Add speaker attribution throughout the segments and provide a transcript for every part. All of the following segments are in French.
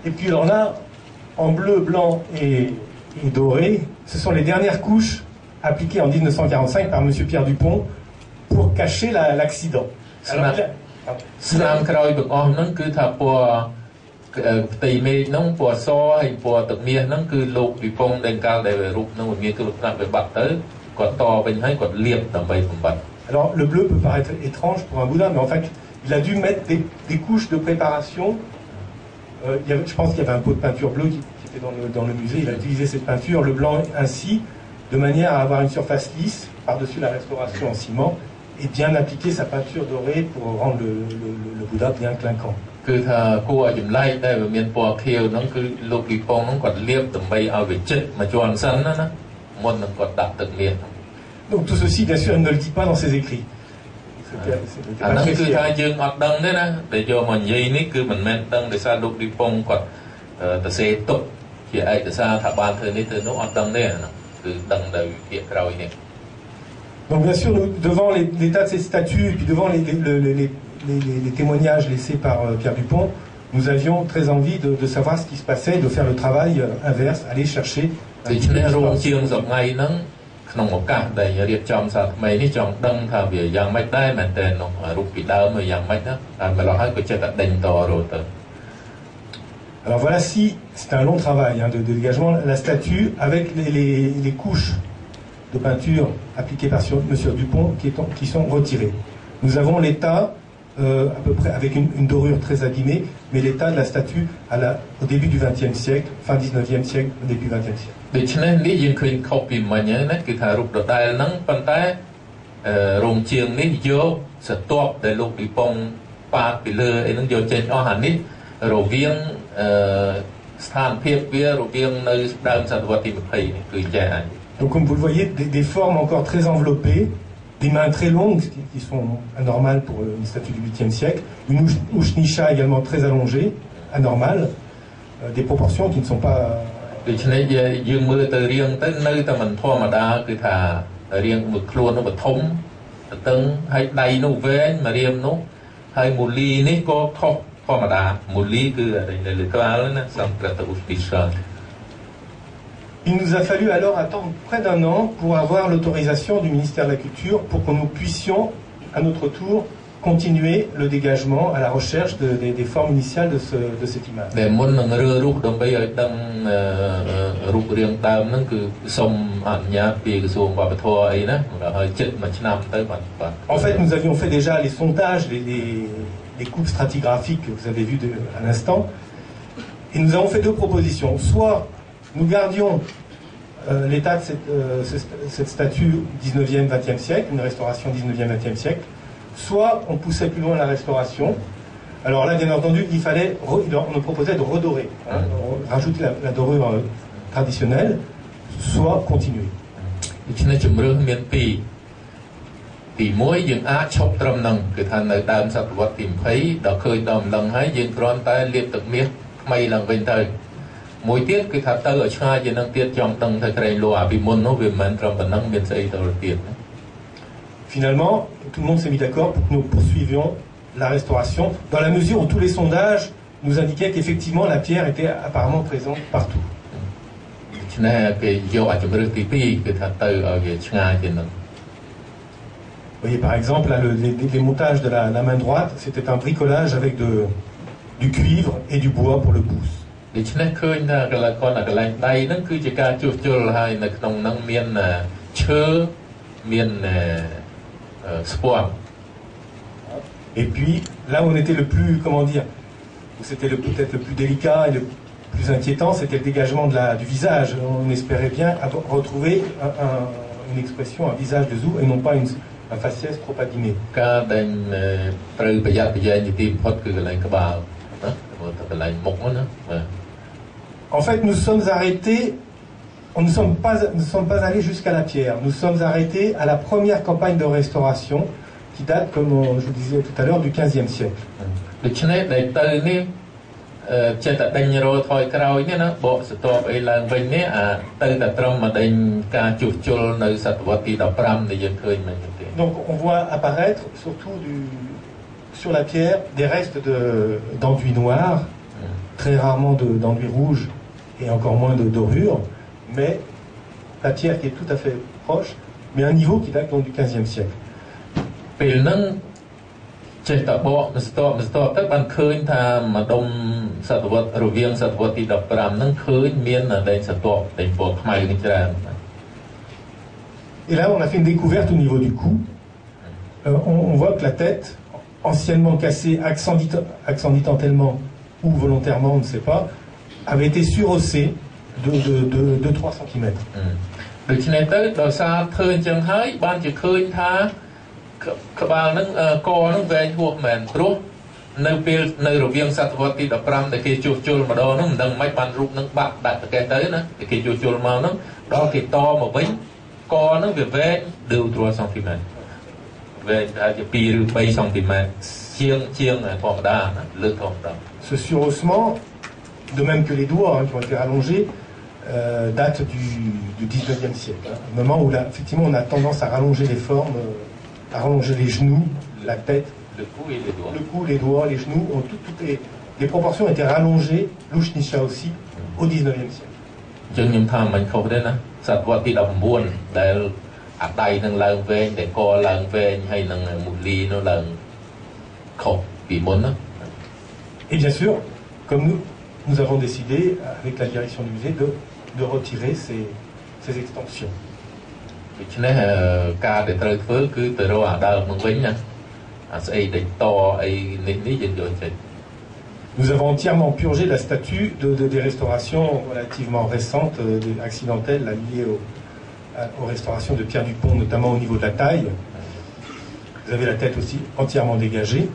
Speaker 1: Et puis alors là, en bleu, blanc et doré, ce sont les dernières couches appliquées en 1945 par M. Pierre Dupont pour cacher l'accident. Alors le bleu peut paraître étrange pour un Bouddha, mais en fait, il a dû mettre des couches de préparation. Je pense qu'il y avait un pot de peinture bleue qui était dans le musée. Il a utilisé cette peinture, le blanc ainsi, de manière à avoir une surface lisse par-dessus la restauration en ciment et bien appliquer sa peinture dorée pour rendre le Bouddha bien clinquant. Donc tout ceci, bien sûr, il ne le dit pas dans ses écrits. Donc bien sûr, devant l'état de ces statues et puis devant les témoignages laissés par Pierre Dupont, nous avions très envie de savoir ce qui se passait, de faire le travail inverse, aller chercher. Alors voilà, si c'est un long travail de dégagement, la statue avec les couches de peinture appliquées par M. Dupont qui sont retirées. Nous avons l'état à peu près avec une dorure très abîmée, mais l'état de la statue au début du XXe siècle, fin XIXe siècle, début XXe siècle. Donc comme vous le voyez, des formes encore très enveloppées, des mains très longues qui sont anormales pour une statue du 8e siècle, une ushnisha également très allongée, anormale, des proportions qui ne sont pas... Il nous a fallu alors attendre près d'un an pour avoir l'autorisation du ministère de la Culture pour que nous puissions, à notre tour, continuer le dégagement à la recherche des formes initiales de cette image. En fait, nous avions fait déjà les sondages, les coupes stratigraphiques que vous avez vues à l'instant, et nous avons fait deux propositions. Soit nous gardions l'état de cette statue 19e, 20e siècle, une restauration 19e, 20e siècle, soit on poussait plus loin la restauration. Alors là, bien entendu, on nous proposait de redorer, rajouter la dorure traditionnelle, soit continuer. Finalement, tout le monde s'est mis d'accord pour que nous poursuivions la restauration, dans la mesure où tous les sondages nous indiquaient qu'effectivement la pierre était apparemment présente partout. Vous voyez par exemple là, les montages de la main droite, c'était un bricolage avec du cuivre et du bois pour le pouce. Et puis là où on était le plus, comment dire, où c'était peut-être le plus délicat et le plus inquiétant, c'était le dégagement du visage. On espérait bien retrouver une expression, un visage de Zou et non pas un faciès trop abîmé. En fait, nous sommes arrêtés, nous ne sommes pas allés jusqu'à la pierre. Nous sommes arrêtés à la première campagne de restauration qui date, comme je vous disais tout à l'heure, du XVe siècle. Donc on voit apparaître surtout sur la pierre des restes d'enduit noir, très rarement d'enduit rouge et encore moins de dorure, mais la pierre qui est tout à fait proche, mais un niveau qui date donc du XVe siècle. Et là, on a fait une découverte au niveau du cou. On voit que la tête, anciennement cassée accidentellement ou volontairement, on ne sait pas, avait été surhaussée de 3 cm. Ce surhaussement, de même que les doigts qui ont été rallongés, date du 19e siècle. Un moment où là, effectivement on a tendance à rallonger les formes, à rallonger les genoux, la tête, le cou, les doigts, les genoux, les proportions étaient rallongées, Louchnisha aussi, au 19e siècle. Et bien sûr, comme nous avons décidé, avec la direction du musée, de retirer ces extensions. Nous avons entièrement purgé la statue des restaurations relativement récentes, accidentelles, liées aux restaurations de Pierre Dupont, notamment au niveau de la taille. Vous avez la tête aussi entièrement dégagée.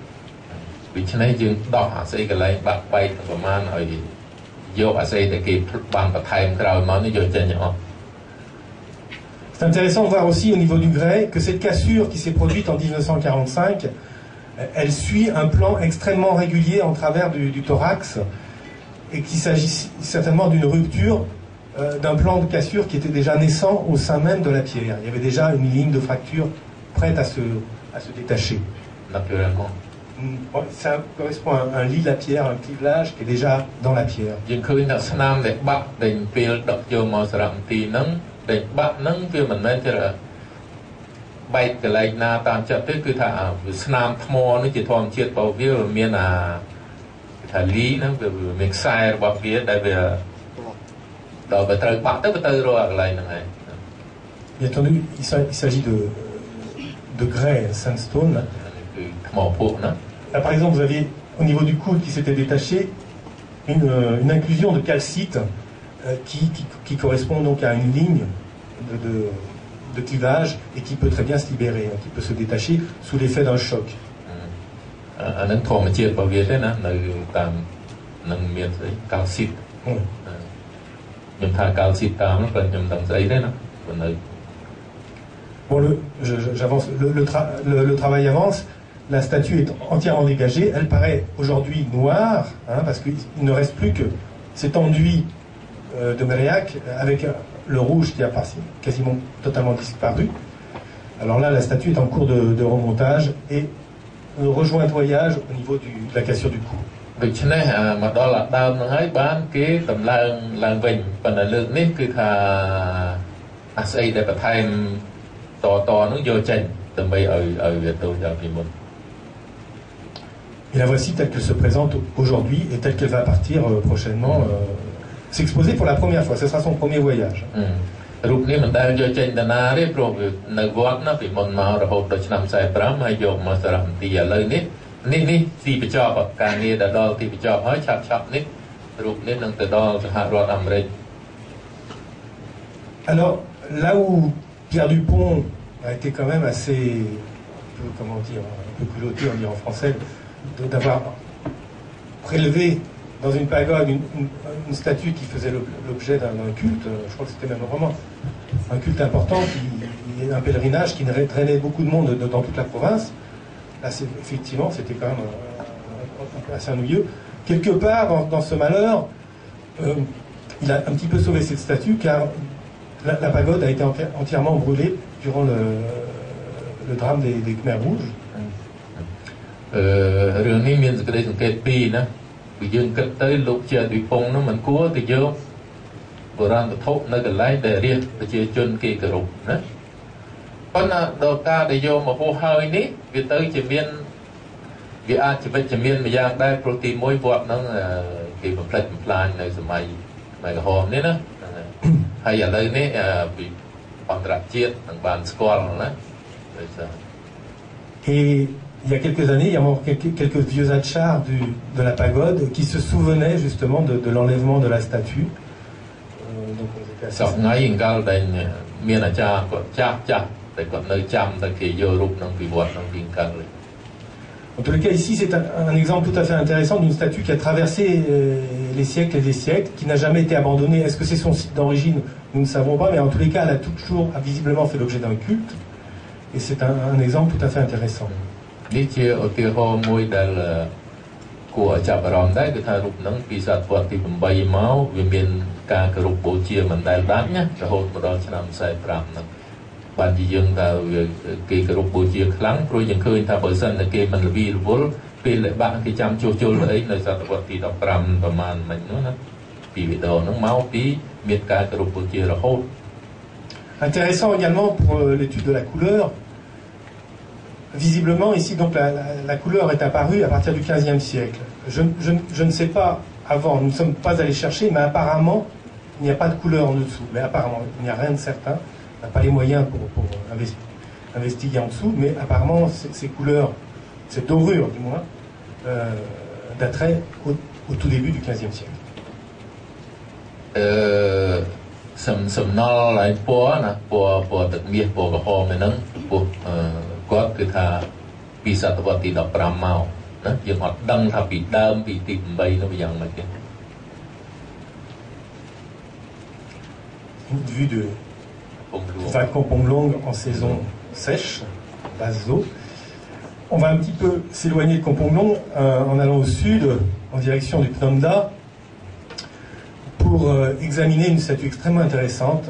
Speaker 1: C'est intéressant de voir aussi au niveau du grès que cette cassure qui s'est produite en 1945, elle suit un plan extrêmement régulier en travers du thorax et qu'il s'agit certainement d'une rupture d'un plan de cassure qui était déjà naissant au sein même de la pierre. Il y avait déjà une ligne de fracture prête à se détacher.
Speaker 2: Naturellement.
Speaker 1: Ça correspond à un lit de la pierre, un clivage qui est déjà dans la pierre. Bien entendu, il s'agit de grès, sandstone. Là, par exemple, vous aviez au niveau du coude qui s'était détaché une inclusion de calcite qui correspond donc à une ligne de clivage et qui peut très bien se libérer, qui peut se détacher sous l'effet d'un choc. Bon, j'avance. Le travail avance. La statue est entièrement dégagée. Elle paraît aujourd'hui noire, parce qu'il ne reste plus que cet enduit de Mériac avec le rouge qui a quasiment totalement disparu. Alors là, la statue est en cours de remontage et rejointoyage au niveau de la cassure du cou. Et la voici telle qu'elle se présente aujourd'hui et telle qu'elle va partir prochainement s'exposer pour la première fois. Ce sera son premier voyage. Alors, là où Pierre Dupont a été quand même assez, comment dire, un peu culotté, on dit en français, d'avoir prélevé dans une pagode une statue qui faisait l'objet d'un culte. Je crois que c'était même vraiment un culte important, un pèlerinage qui drainait beaucoup de monde dans toute la province. Là, effectivement, c'était quand même assez ennuyeux. Quelque part, dans ce malheur, il a un petit peu sauvé cette statue, car la pagode a été entièrement brûlée durant le drame des Khmers rouges.
Speaker 2: រឿងនេះមានសេចក្តីសង្កេតពីរណាពីយើងគិតទៅលោកជាអធិពងនោះមិនគួរទៅយកបុរាណវត្ថុនៅកន្លែងដែលរាជប្រជាជនគេគោរពណាប៉ុន្តែដល់ការដែលយកមកហោះហើយនេះវាទៅជាមានវាអាចជាវិជ្ជមានមួយយ៉ាងដែរព្រោះទី1វត្តហ្នឹងគេបំផ្លិចបំផ្លាញនៅសម័យក្រហមនេះណាហើយឥឡូវនេះពីអន្តរជាតិនឹងបានស្គាល់ណាដោយសារ
Speaker 1: Et il y a quelques années, il y a quelques vieux achars de la pagode qui se souvenaient justement de l'enlèvement de la statue. Donc on était assez... En tous les cas, ici, c'est un exemple tout à fait intéressant d'une statue qui a traversé les siècles et les siècles, qui n'a jamais été abandonnée. Est-ce que c'est son site d'origine? Nous ne savons pas, mais en tous les cas, elle a toujours visiblement fait l'objet d'un culte. Et c'est un exemple tout à fait intéressant. Intéressant également pour l'étude de la couleur. Visiblement, ici, donc, la couleur est apparue à partir du XVe siècle. Je ne sais pas avant, nous ne sommes pas allés chercher, mais apparemment, il n'y a pas de couleur en dessous. Mais apparemment, il n'y a rien de certain. On n'a pas les moyens pour investiguer en dessous, mais apparemment, ces couleurs, cette dorure du moins, dateraient au tout début du XVe siècle.
Speaker 2: សំណល់ហើយពណ៌ណាពណ៌ទឹកមាសពណ៌ក្រហមហ្នឹងពោះគាត់គឺថាពីសតវត្សទី15មកណាយើងអត់ដឹងថាពីដើមពីទី8នោះយ៉ាងម៉េចទេ
Speaker 1: Une vue de Compong-Long en saison sèche, base d'eau. On va un petit peu s'éloigner de Compong-Long en allant au sud, en direction du Phnom Da, pour examiner une statue extrêmement intéressante.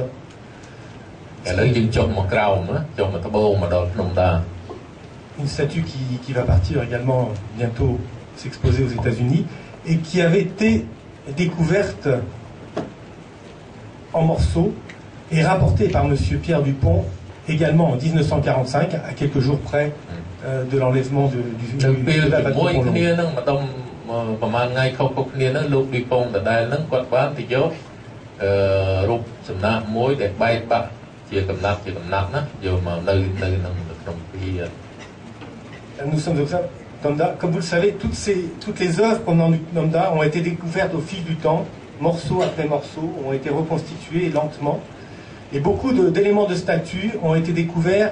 Speaker 1: Une statue qui va partir également bientôt s'exposer aux États-Unis et qui avait été découverte en morceaux et rapportée par M. Pierre Dupont également en 1945, à quelques jours près de l'enlèvement de la patrouille Compong-Long. ប្រហែលថ្ងៃខុសៗគ្នាហ្នឹងលោកឌីប៉ុងដដែលហ្នឹងគាត់បានទៅយករូបសំណាកមួយដែលបែកបាក់ជាកំណាត់ណាយកមកនៅក្នុងពី Nous sommes au Phnom Da. Comme vous le savez, toutes les œuvres pendant du Phnom Da ont été découvertes au fil du temps, morceau après morceau, ont été reconstituées lentement. Et beaucoup d'éléments de statues ont été découverts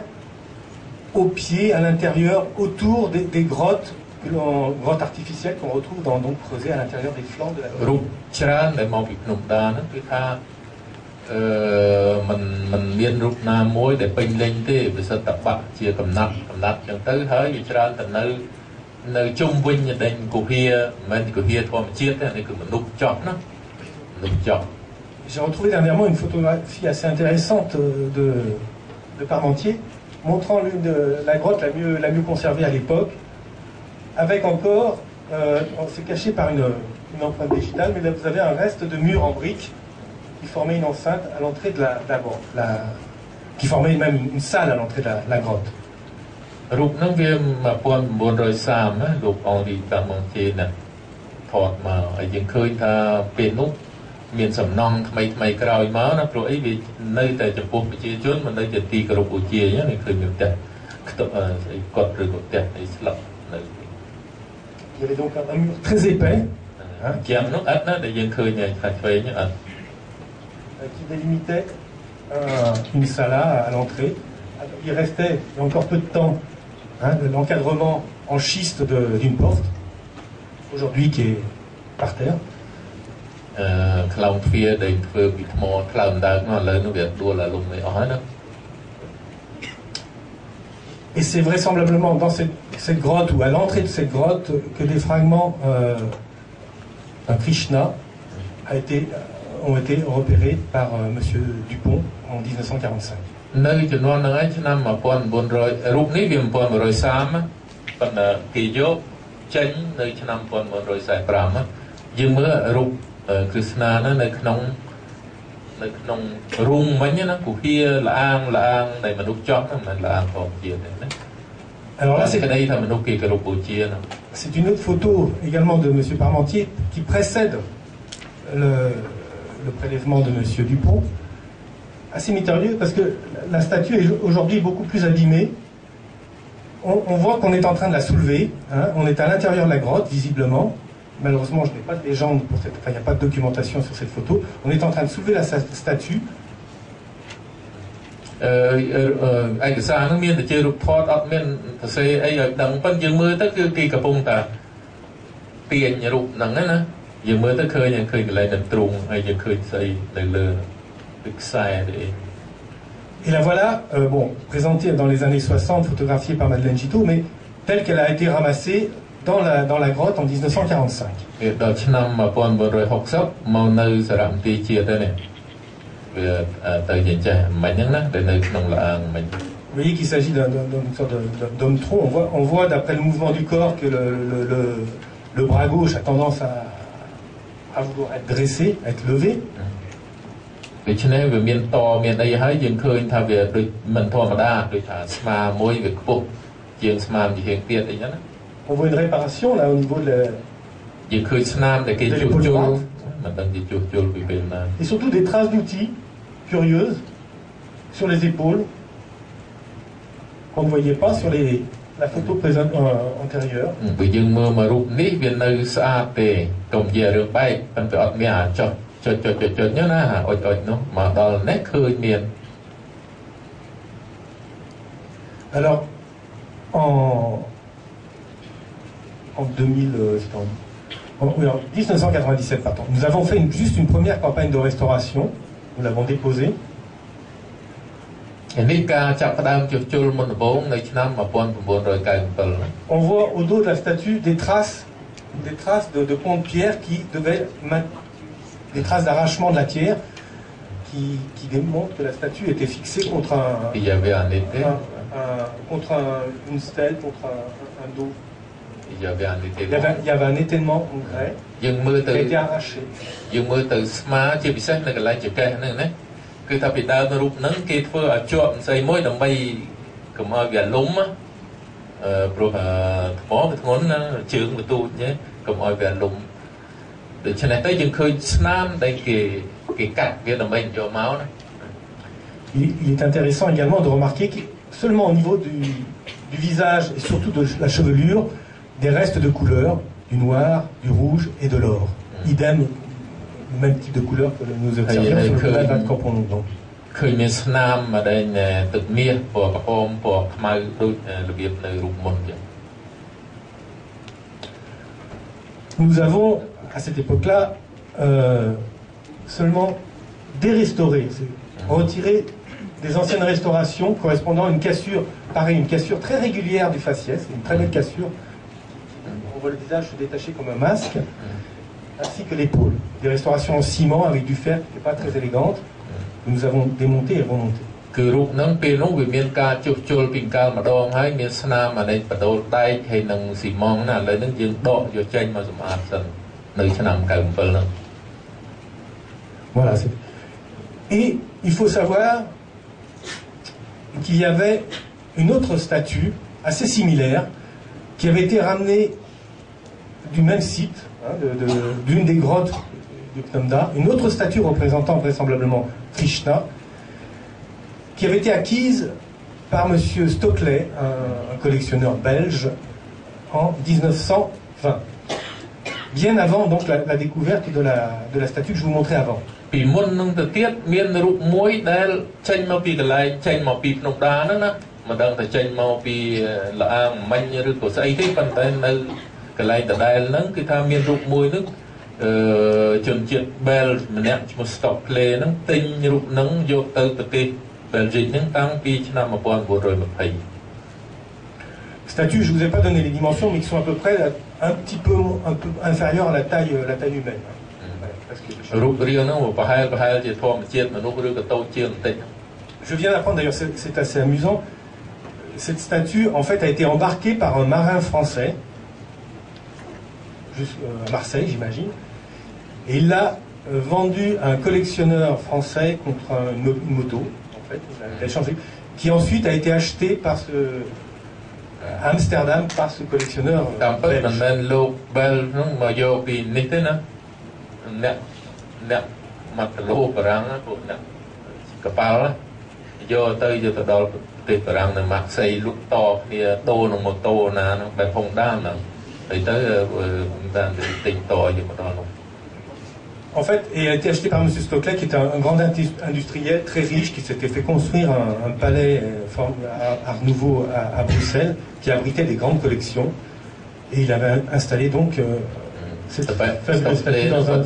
Speaker 1: au pied, à l'intérieur, autour des grottes. Grotte artificielle qu'on retrouve donc creusée à l'intérieur des flancs de la grotte. J'ai retrouvé dernièrement une photographie assez intéressante de Parmentier montrant la grotte la mieux conservée à l'époque. Avec encore, c'est caché par une empreinte digitale, mais là vous avez un reste de mur en briques qui formait une enceinte à l'entrée de la grotte, qui formait même une salle à l'entrée de la grotte. រូបហ្នឹងវា1930ណាលោកអងរីតាមមកជាណាថតមកហើយយើងឃើញថាពេលនោះមានសំណង់ថ្មីក្រោយមកណាព្រោះអីវានៅតែចំពោះប្រជាជនមិននៅជាទីគោរពបូជាអញ្ចឹងឃើញមានផ្ទះខ្ទប់ស្អីគាត់ឬក៏ផ្ទះអីស្លឹកនៅ Il y avait donc un mur très épais qui délimitait une sala à l'entrée. Il restait encore peu de temps l'encadrement en schiste d'une porte, aujourd'hui qui est par terre. Et c'est vraisemblablement dans cette grotte ou à l'entrée de cette grotte que des fragments d'un Krishna ont été repérés par M. Dupont en 1945.
Speaker 2: ប៉ុន្តែគេយកចេញនៅឆ្នាំ1945យើងមើលរូបគ្រីស្ណានៅក្នុងរូងមិញណាគុហាលាងដែលមនុស្សចប់ហ្នឹងមិនលាងផងជាទេណា
Speaker 1: Alors là, c'est
Speaker 2: ក្តីថាមនុស្សគេគោរពបូជាណា
Speaker 1: C'est une autre photo également de M. Parmentier qui précède le prélèvement de M. Dupont. Assez mystérieux parce que la statue est aujourd'hui beaucoup plus abîmée. On voit qu'on est en train de la soulever. Hein, on est à l'intérieur de la grotte, visiblement. Malheureusement, je n'ai pas de légende pour cette. Enfin, il n'y a pas de documentation sur cette photo. On est en train de soulever la statue.
Speaker 2: ឯកសារហ្នឹងមានតែជារូបថតអត់មានសរសេរអីឲ្យដឹងប៉ុន្តែយើងមើលទៅគឺគេកំពុងតែទាញរូបហ្នឹងណាយើងមើលទៅឃើញកន្លែងនឹងទ្រូងហើយយើងឃើញស្អីនៅលើទឹកខ្សែទេ
Speaker 1: Et la voilà, bon, présentée dans les années 60, photographiée par Madeleine Giteau, mais telle qu'elle a été ramassée dans la grotte en 1945.
Speaker 2: ដល់ឆ្នាំ1960មកនៅសារមន្ទីរជាតិទៅនេះ
Speaker 1: Vous voyez qu'il s'agit d'une sorte d'homme tronc. On voit d'après le mouvement du corps que le bras gauche a tendance à vouloir être dressé, à être levé. On voit une réparation là au niveau de l'épaule droite. Et surtout des traces d'outils curieuses sur les épaules qu'on ne voyait pas sur la photo présente antérieure. Alors en 2000, en 1997, pardon. Nous avons fait juste une première campagne de restauration. Nous l'avons déposée. On voit au dos de la statue des traces de pont de pierre qui devaient des traces d'arrachement de la pierre qui démontrent que la statue était fixée contre une stèle, contre un dos. Il y avait un étainement en grès qui a été arraché. Il est intéressant également de remarquer que seulement au niveau du visage et surtout de la chevelure, des restes de couleurs, du noir, du rouge et de l'or. Idem, le même type de couleur que nous observions sur le canal d'Ancompon. Nous avons, à cette époque-là, seulement dérestauré, retiré des anciennes restaurations correspondant à une cassure, pareil, une cassure très régulière du faciès, une très belle cassure. On voit le visage se détacher comme un masque, ainsi que l'épaule. Des restaurations en ciment avec du fer qui n'était pas très élégante, que nous avons démonté et remonté. Voilà. Et il faut savoir qu'il y avait une autre statue assez similaire qui avait été ramenée du même site, hein, d'une des grottes du Knomda, une autre statue représentant vraisemblablement Krishna, qui avait été acquise par M. Stockley, un collectionneur belge, en 1920, bien avant donc la découverte de la statue que je vous montrais avant. Statues, je ne vous ai pas donné les dimensions, mais qui sont à peu près un peu inférieures à la taille humaine. Je viens d'apprendre, d'ailleurs c'est assez amusant, cette statue, en fait, a été embarquée par un marin français, à Marseille, j'imagine, et il l'a vendue à un collectionneur français contre une moto, en fait, il l'a échangé, qui ensuite a été achetée par à Amsterdam par ce collectionneur En fait, et a été acheté par M. Stoclet, qui est un grand industriel très riche, qui s'était fait construire un palais Art Nouveau à Bruxelles, qui abritait des grandes collections. Et il avait installé donc cette faible statue dans un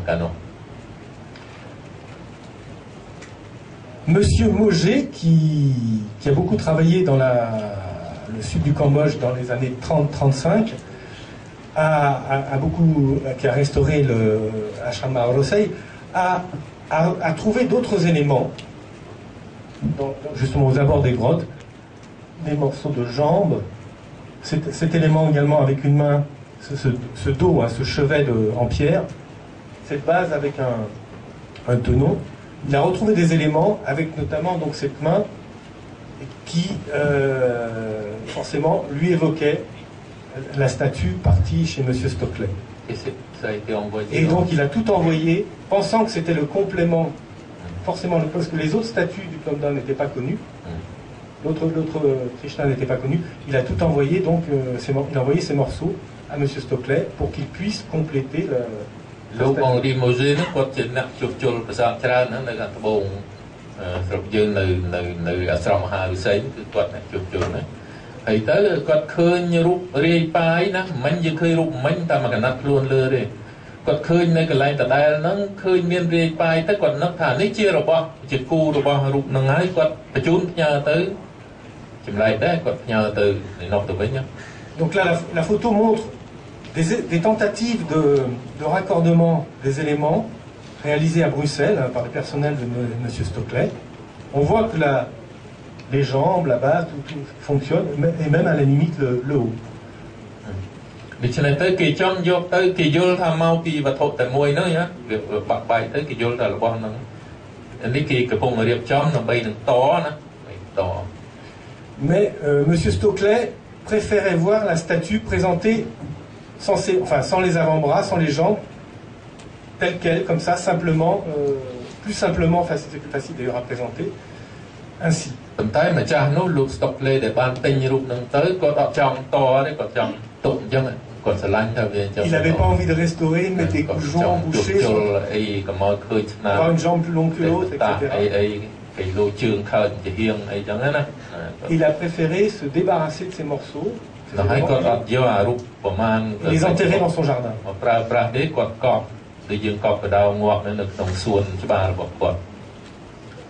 Speaker 1: salon. Monsieur Mauger, qui a beaucoup travaillé dans le sud du Cambodge dans les années 30-35, qui a restauré le ashram à Rosei, a trouvé d'autres éléments, justement aux abords des grottes, des morceaux de jambes, cet élément également avec une main, ce dos, hein, ce chevet en pierre, cette base avec un tonneau. Il a retrouvé des éléments avec notamment donc cette main qui forcément lui évoquait la statue partie chez M. Stoclet.
Speaker 2: Et ça a été envoyé.
Speaker 1: Et donc il a tout envoyé, pensant que c'était le complément, forcément, parce que les autres statues du Plomda n'étaient pas connues, l'autre Krishna n'était pas connu. Il a tout envoyé, donc il a envoyé ces morceaux à M. Stoclet pour qu'il puisse compléter le. Donc là, la photo montre des tentatives de raccordement des éléments réalisées à Bruxelles par le personnel de M. Stoclet. On voit que les jambes, la base, tout fonctionne, et même à la limite le haut. Mais M. Stoclet préférait voir la statue présentée sans les avant-bras, sans les jambes, telle qu'elle, comme ça, simplement, plus simplement, c'est plus facile d'ailleurs à présenter, ainsi. Il n'avait pas envie de restaurer, de mettre des goujons bouchés, avoir une jambe plus longue que l'autre, etc. Il a préféré se débarrasser de ces morceaux et les enterrer dans son jardin.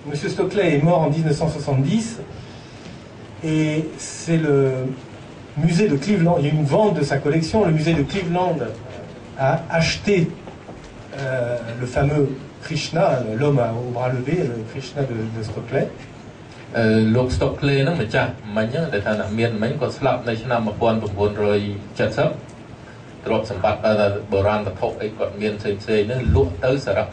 Speaker 1: Monsieur Stoclet est mort en 1970 et c'est le musée de Cleveland, il y a une vente de sa collection, le musée de Cleveland a acheté le fameux Krishna, l'homme au bras levé, le Krishna de Stoclet.
Speaker 2: លោក Stoclet ហ្នឹងម្ចាស់មិញដែលថាអ្នកមានមិញគាត់ស្លាប់នៅឆ្នាំ 1970 ទ្រព្យសម្បត្តិបុរាណវត្ថុអីគាត់មានផ្សេងៗហ្នឹងលក់ទៅសារៈ